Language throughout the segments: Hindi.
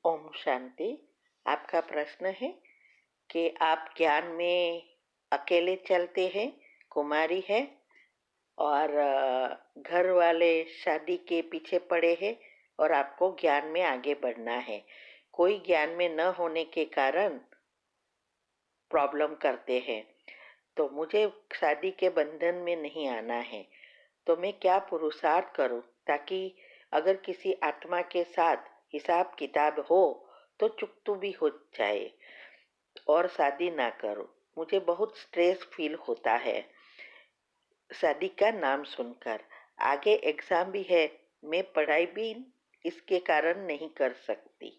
ओम शांति। आपका प्रश्न है कि आप ज्ञान में अकेले चलते हैं, कुमारी है और घर वाले शादी के पीछे पड़े हैं और आपको ज्ञान में आगे बढ़ना है। कोई ज्ञान में न होने के कारण प्रॉब्लम करते हैं। तो मुझे शादी के बंधन में नहीं आना है, तो मैं क्या पुरुषार्थ करूं ताकि अगर किसी आत्मा के साथ हिसाब किताब हो तो चुकतू भी हो जाए और शादी ना करो। मुझे बहुत स्ट्रेस फील होता है शादी का नाम सुनकर। आगे एग्जाम भी है, मैं पढ़ाई भी इसके कारण नहीं कर सकती,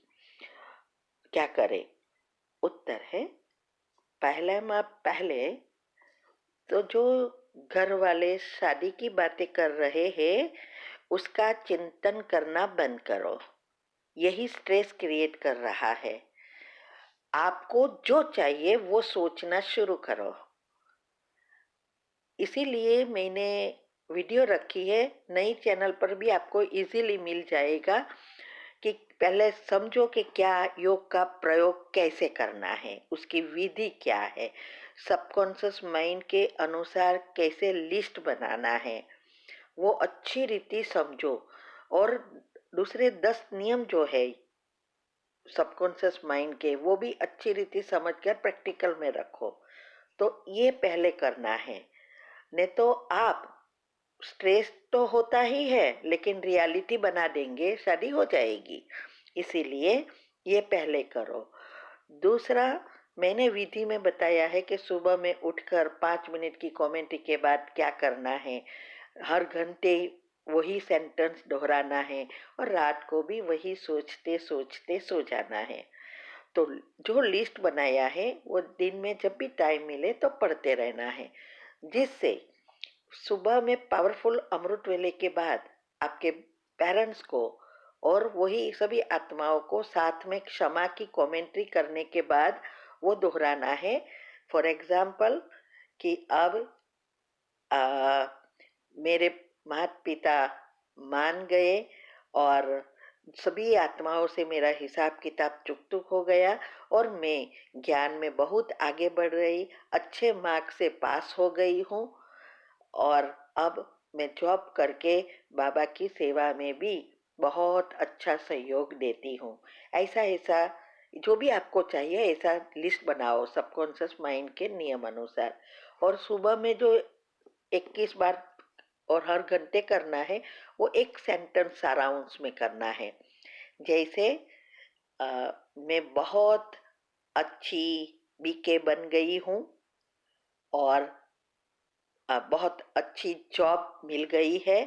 क्या करें? उत्तर है, पहले तो जो घर वाले शादी की बातें कर रहे हैं उसका चिंतन करना बंद करो। यही स्ट्रेस क्रिएट कर रहा है। आपको जो चाहिए वो सोचना शुरू करो। इसीलिए मैंने वीडियो रखी है, नई चैनल पर भी आपको इजीली मिल जाएगा कि पहले समझो कि क्या योग का प्रयोग कैसे करना है, उसकी विधि क्या है, सबकॉन्शियस माइंड के अनुसार कैसे लिस्ट बनाना है, वो अच्छी रीति समझो। और दूसरे 10 नियम जो है सबकॉन्शियस माइंड के, वो भी अच्छी रीति समझकर प्रैक्टिकल में रखो। तो ये पहले करना है, नहीं तो आप स्ट्रेस तो होता ही है लेकिन रियलिटी बना देंगे, शादी हो जाएगी। इसीलिए ये पहले करो। दूसरा, मैंने विधि में बताया है कि सुबह में उठकर 5 मिनट की कमेंट्री के बाद क्या करना है, हर घंटे वही सेंटेंस दोहराना है और रात को भी वही सोचते सोचते सो जाना है। तो जो लिस्ट बनाया है वो दिन में जब भी टाइम मिले तो पढ़ते रहना है, जिससे सुबह में पावरफुल अमृत वेले के बाद आपके पेरेंट्स को और वही सभी आत्माओं को साथ में क्षमा की कमेंट्री करने के बाद वो दोहराना है। फॉर एग्जाम्पल कि अब आ, मेरे माता पिता मान गए और सभी आत्माओं से मेरा हिसाब किताब चुक हो गया और मैं ज्ञान में बहुत आगे बढ़ रही, अच्छे मार्क्स से पास हो गई हूँ और अब मैं जॉब करके बाबा की सेवा में भी बहुत अच्छा सहयोग देती हूँ। ऐसा ऐसा जो भी आपको चाहिए ऐसा लिस्ट बनाओ सबकॉन्शियस माइंड के नियम अनुसार। और सुबह में जो 21 बार और हर घंटे करना है वो एक सेंटेंस सारांश में करना है। जैसे मैं बहुत अच्छी बीके बन गई हूँ और बहुत अच्छी जॉब मिल गई है,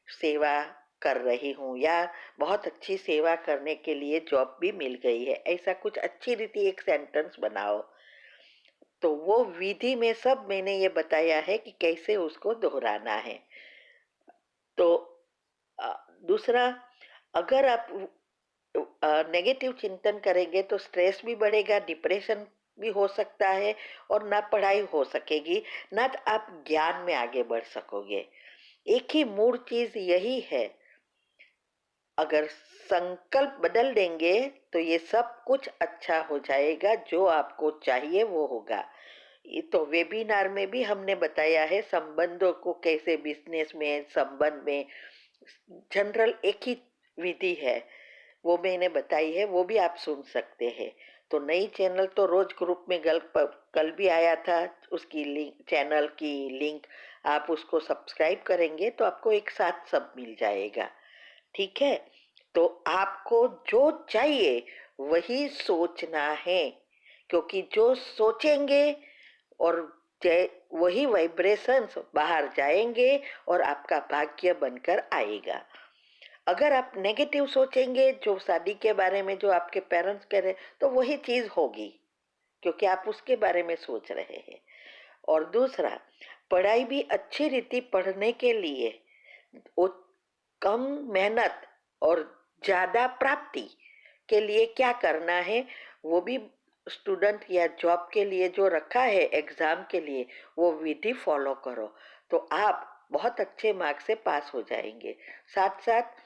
सेवा कर रही हूँ, या बहुत अच्छी सेवा करने के लिए जॉब भी मिल गई है। ऐसा कुछ अच्छी रीति एक सेंटेंस बनाओ। तो वो विधि में सब मैंने ये बताया है कि कैसे उसको दोहराना है। तो अ, दूसरा, अगर आप नेगेटिव चिंतन करेंगे तो स्ट्रेस भी बढ़ेगा, डिप्रेशन भी हो सकता है और ना पढ़ाई हो सकेगी, ना तो आप ज्ञान में आगे बढ़ सकोगे। एक ही मूल चीज यही है, अगर संकल्प बदल देंगे तो ये सब कुछ अच्छा हो जाएगा, जो आपको चाहिए वो होगा। ये तो वेबिनार में भी हमने बताया है संबंधों को कैसे, बिजनेस में संबंध में जनरल एक ही विधि है, वो मैंने बताई है, वो भी आप सुन सकते हैं। तो नई चैनल तो रोज ग्रुप में कल भी आया था, उसकी लिंक, चैनल की लिंक, आप उसको सब्सक्राइब करेंगे तो आपको एक साथ सब मिल जाएगा। ठीक है, तो आपको जो चाहिए वही सोचना है, क्योंकि जो सोचेंगे और वही वाइब्रेशंस बाहर जाएंगे और आपका भाग्य बनकर आएगा। अगर आप नेगेटिव सोचेंगे जो शादी के बारे में, जो आपके पेरेंट्स कह रहे, तो वही चीज होगी क्योंकि आप उसके बारे में सोच रहे हैं। और दूसरा, पढ़ाई भी अच्छी रीति पढ़ने के लिए वो कम मेहनत और ज्यादा प्राप्ति के लिए क्या करना है, वो भी स्टूडेंट या जॉब के लिए जो रखा है एग्जाम के लिए, वो विधि फॉलो करो तो आप बहुत अच्छे मार्क्स से पास हो जाएंगे। साथ साथ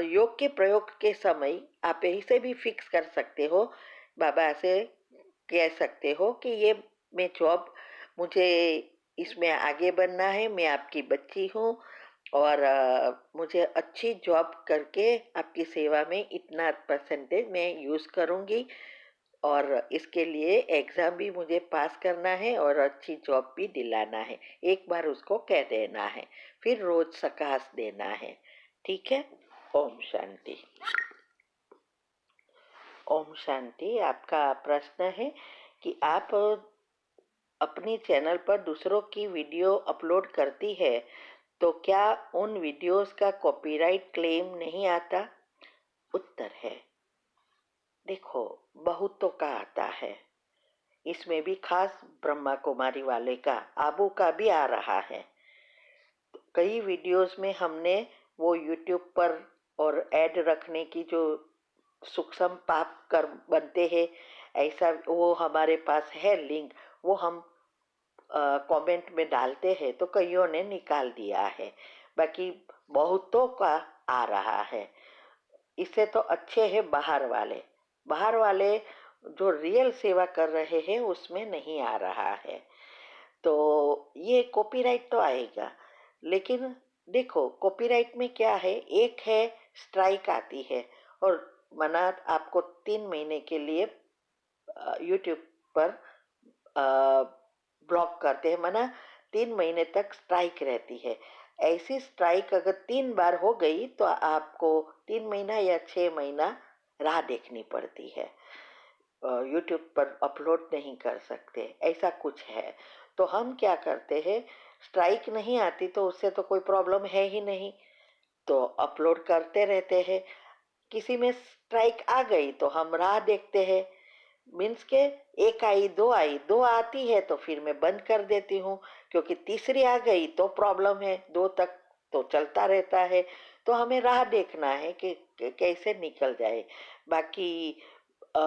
योग के प्रयोग के समय आप ऐसे भी फिक्स कर सकते हो, बाबा से कह सकते हो कि ये मैं जॉब, मुझे इसमें आगे बढ़ना है, मैं आपकी बच्ची हूँ और मुझे अच्छी जॉब करके आपकी सेवा में इतना परसेंटेज मैं यूज़ करूँगी और इसके लिए एग्ज़ाम भी मुझे पास करना है और अच्छी जॉब भी दिलाना है। एक बार उसको कह देना है, फिर रोज सकाश देना है। ठीक है? ओम शांति। ओम शांति। आपका प्रश्न है कि आप अपनी चैनल पर दूसरों की वीडियो अपलोड करती है तो क्या उन वीडियोस का कॉपीराइट क्लेम नहीं आता? उत्तर है, देखो, बहुतों का आता है, इसमें भी खास ब्रह्मा कुमारी वाले का, आबू का भी आ रहा है। कई वीडियोस में हमने वो यूट्यूब पर और ऐड रखने की जो सूक्ष्म पाप कर बनते हैं, ऐसा वो हमारे पास है लिंक, वो हम कमेंट में डालते हैं तो कईयों ने निकाल दिया है, बाकी बहुतों का आ रहा है। इससे तो अच्छे हैं बाहर वाले जो रियल सेवा कर रहे हैं उसमें नहीं आ रहा है। तो ये कॉपीराइट तो आएगा, लेकिन देखो कॉपीराइट में क्या है, एक है स्ट्राइक आती है और मना आपको 3 महीने के लिए यूट्यूब पर ब्लॉक करते हैं, मना 3 महीने तक स्ट्राइक रहती है। ऐसी स्ट्राइक अगर 3 बार हो गई तो आपको 3 महीना या 6 महीना राह देखनी पड़ती है, यूट्यूब पर अपलोड नहीं कर सकते, ऐसा कुछ है। तो हम क्या करते हैं, स्ट्राइक नहीं आती तो उससे तो कोई प्रॉब्लम है ही नहीं, तो अपलोड करते रहते हैं। किसी में स्ट्राइक आ गई तो हम राह देखते हैं, मीन्स के एक आई, दो आती है तो फिर मैं बंद कर देती हूँ, क्योंकि तीसरी आ गई तो प्रॉब्लम है, 2 तक तो चलता रहता है। तो हमें राह देखना है कि कैसे निकल जाए। बाकी अ,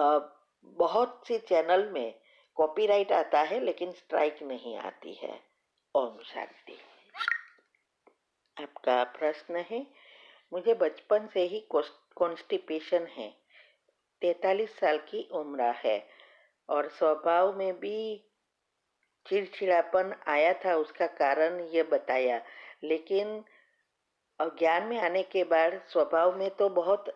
बहुत सी चैनल में कॉपीराइट आता है लेकिन स्ट्राइक नहीं आती है। ओम शांति। आपका प्रश्न है, मुझे बचपन से ही कॉन्स्टिपेशन है, 43 साल की उम्र है और स्वभाव में भी चिड़चिड़ापन आया था, उसका कारण ये बताया, लेकिन ज्ञान में आने के बाद स्वभाव में तो बहुत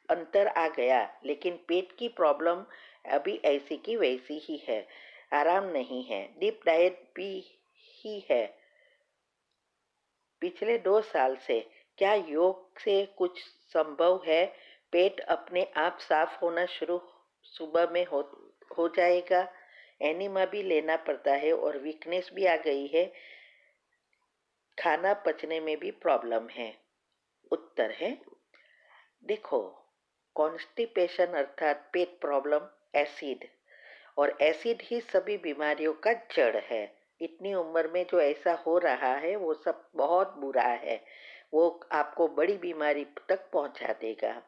अंतर आ गया, लेकिन पेट की प्रॉब्लम अभी ऐसी की वैसी ही है, आराम नहीं है, डीप डाइट भी ही है पिछले 2 साल से। क्या योग से कुछ संभव है? पेट अपने आप साफ होना शुरू सुबह में हो जाएगा? एनिमा भी लेना पड़ता है और वीकनेस भी आ गई है, खाना पचने में भी प्रॉब्लम है। उत्तर है, देखो, कॉन्स्टिपेशन अर्थात पेट प्रॉब्लम एसिड, और एसिड ही सभी बीमारियों का जड़ है। इतनी उम्र में जो ऐसा हो रहा है वो सब बहुत बुरा है, वो आपको बड़ी बीमारी तक पहुंचा देगा।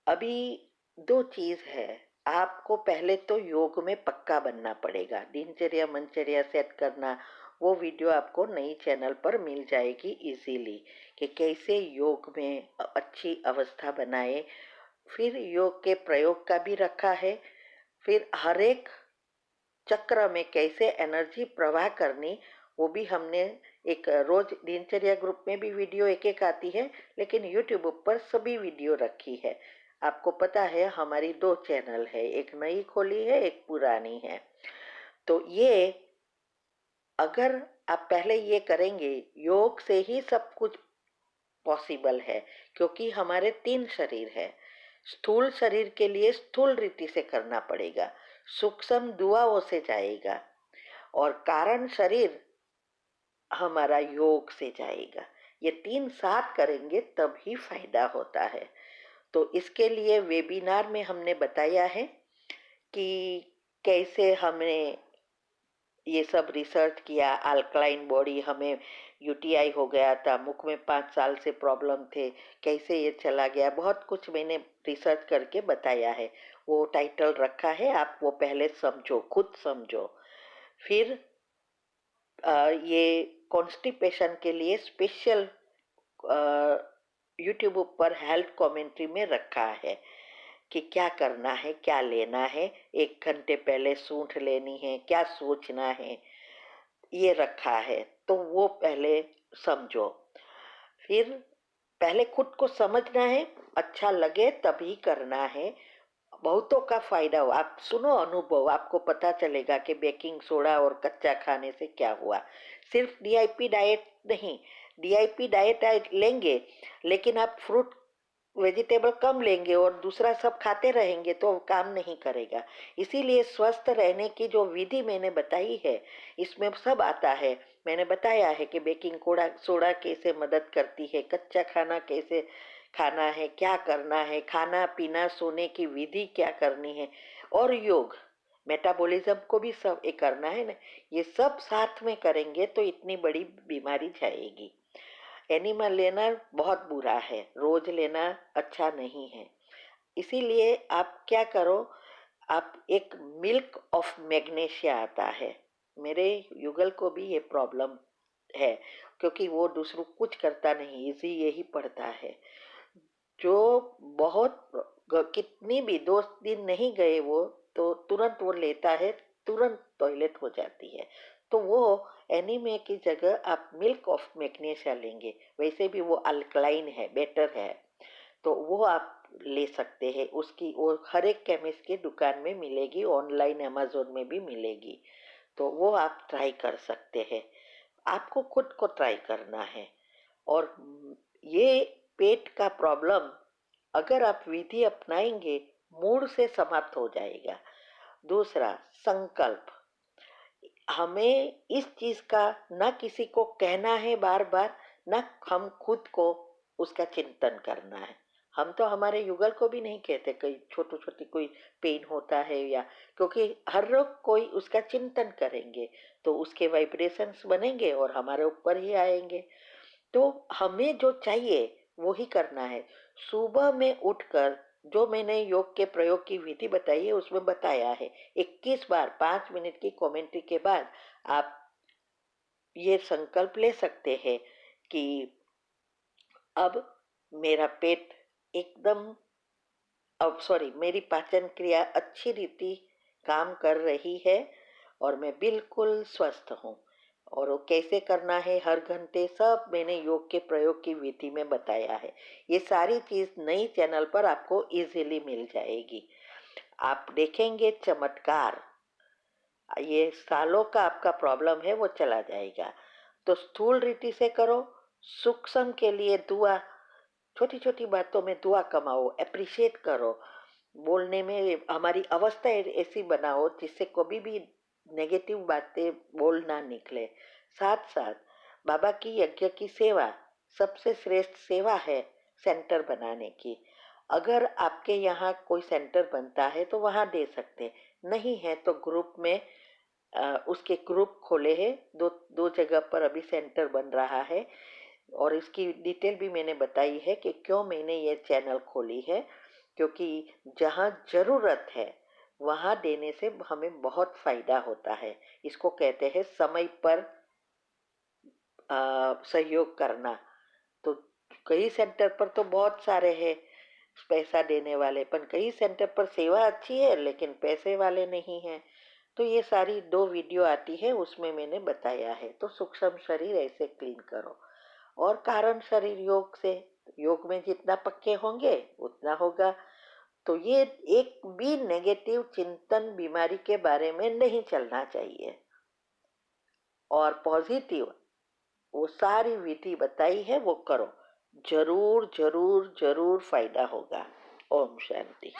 अभी 2 चीज है, आपको पहले तो योग में पक्का बनना पड़ेगा, दिनचर्या मनचर्या सेट करना, वो वीडियो आपको नई चैनल पर मिल जाएगी इजीली कि कैसे योग में अच्छी अवस्था बनाए। फिर योग के प्रयोग का भी रखा है, फिर हर एक चक्र में कैसे एनर्जी प्रवाह करनी, वो भी हमने एक रोज दिनचर्या ग्रुप में भी वीडियो एक एक आती है, लेकिन यूट्यूब पर सभी वीडियो रखी है। आपको पता है हमारी 2 चैनल है, एक नई खोली है, एक पुरानी है। तो ये अगर आप पहले ये करेंगे, योग से ही सब कुछ पॉसिबल है, क्योंकि हमारे 3 शरीर है। स्थूल शरीर के लिए स्थूल रीति से करना पड़ेगा, सूक्ष्म दुआओं से जाएगा, और कारण शरीर हमारा योग से जाएगा। ये 3 साथ करेंगे तब ही फायदा होता है। तो इसके लिए वेबिनार में हमने बताया है कि कैसे हमने ये सब रिसर्च किया। अल्कलाइन बॉडी, हमें यूटीआई हो गया था, मुख में 5 साल से प्रॉब्लम थे, कैसे ये चला गया, बहुत कुछ मैंने रिसर्च करके बताया है, वो टाइटल रखा है, आप वो पहले समझो, खुद समझो। फिर ये कॉन्स्टिपेशन के लिए स्पेशल यूट्यूब पर हेल्थ कमेंट्री में रखा है कि क्या करना है, क्या लेना है, 1 घंटे पहले सूंठ लेनी है, क्या सोचना है, ये रखा है। तो वो पहले समझो। फिर पहले खुद को समझना है, अच्छा लगे तभी करना है। बहुतों का फायदा हो, आप सुनो अनुभव, आपको पता चलेगा कि बेकिंग सोडा और कच्चा खाने से क्या हुआ। सिर्फ डीआईपी डाइट नहीं, डीआईपी डाइट लेंगे लेकिन आप फ्रूट वेजिटेबल कम लेंगे और दूसरा सब खाते रहेंगे तो काम नहीं करेगा। इसीलिए स्वस्थ रहने की जो विधि मैंने बताई है, इसमें सब आता है। मैंने बताया है कि बेकिंग सोडा कैसे मदद करती है, कच्चा खाना कैसे खाना है, क्या करना है, खाना पीना सोने की विधि क्या करनी है, और योग, मेटाबॉलिज्म को भी सब ये करना है ना। ये सब साथ में करेंगे तो इतनी बड़ी बीमारी जाएगी। एनिमल लेना बहुत बुरा है, रोज लेना अच्छा नहीं है। इसीलिए आप क्या करो, आप एक मिल्क ऑफ मैग्नीशिया आता है, मेरे युगल को भी ये प्रॉब्लम है क्योंकि वो दूसरों कुछ करता नहीं, इजी यही पढ़ता है। जो बहुत कितनी भी 2 दिन नहीं गए वो तो तुरंत वो लेता है, तुरंत टॉयलेट हो जाती है। तो वो एनीमे की जगह आप मिल्क ऑफ मैग्नीशिया लेंगे, वैसे भी वो अल्कलाइन है, बेटर है। तो वो आप ले सकते हैं, उसकी वो हर एक केमिस्ट की दुकान में मिलेगी, ऑनलाइन अमेजोन में भी मिलेगी। तो वो आप ट्राई कर सकते हैं, आपको खुद को ट्राई करना है। और ये पेट का प्रॉब्लम अगर आप विधि अपनाएंगे मूड से समाप्त हो जाएगा। दूसरा संकल्प, हमें इस चीज का न किसी को कहना है बार बार, न हम खुद को उसका चिंतन करना है। हम तो हमारे युगल को भी नहीं कहते कोई छोटी छोटी कोई पेन होता है या, क्योंकि हर रोग कोई उसका चिंतन करेंगे तो उसके वाइब्रेशंस बनेंगे और हमारे ऊपर ही आएंगे। तो हमें जो चाहिए वो ही करना है। सुबह में उठकर जो मैंने योग के प्रयोग की विधि बताई है उसमें बताया है, 21 बार 5 मिनट की कमेंट्री के बाद आप ये संकल्प ले सकते हैं कि अब मेरा पेट एकदम, अब सॉरी, मेरी पाचन क्रिया अच्छी रीति काम कर रही है और मैं बिल्कुल स्वस्थ हूँ। और वो कैसे करना है हर घंटे सब मैंने योग के प्रयोग की विधि में बताया है। ये सारी चीज नई चैनल पर आपको इजीली मिल जाएगी, आप देखेंगे चमत्कार। ये सालों का आपका प्रॉब्लम है वो चला जाएगा। तो स्थूल रीति से करो, सूक्ष्म के लिए दुआ, छोटी छोटी बातों में दुआ कमाओ, अप्रिशिएट करो, बोलने में हमारी अवस्था ऐसी बनाओ जिससे कभी भी नेगेटिव बातें बोल ना निकले। साथ साथ बाबा की यज्ञ की सेवा सबसे श्रेष्ठ सेवा है, सेंटर बनाने की। अगर आपके यहाँ कोई सेंटर बनता है तो वहाँ दे सकते, नहीं है तो ग्रुप में उसके ग्रुप खोले हैं, दो दो जगह पर अभी सेंटर बन रहा है। और इसकी डिटेल भी मैंने बताई है कि क्यों मैंने ये चैनल खोली है, क्योंकि जहाँ जरूरत है वहाँ देने से हमें बहुत फायदा होता है। इसको कहते हैं समय पर सहयोग करना। तो कई सेंटर पर तो बहुत सारे हैं पैसा देने वाले, पर कई सेंटर पर सेवा अच्छी है लेकिन पैसे वाले नहीं हैं। तो ये सारी 2 वीडियो आती है उसमें मैंने बताया है। तो सूक्ष्म शरीर ऐसे क्लीन करो, और कारण शरीर योग से, योग में जितना पक्के होंगे उतना होगा। तो ये एक भी नेगेटिव चिंतन बीमारी के बारे में नहीं चलना चाहिए, और पॉजिटिव वो सारी विधि बताई है वो करो, जरूर जरूर जरूर फायदा होगा। ओम शांति।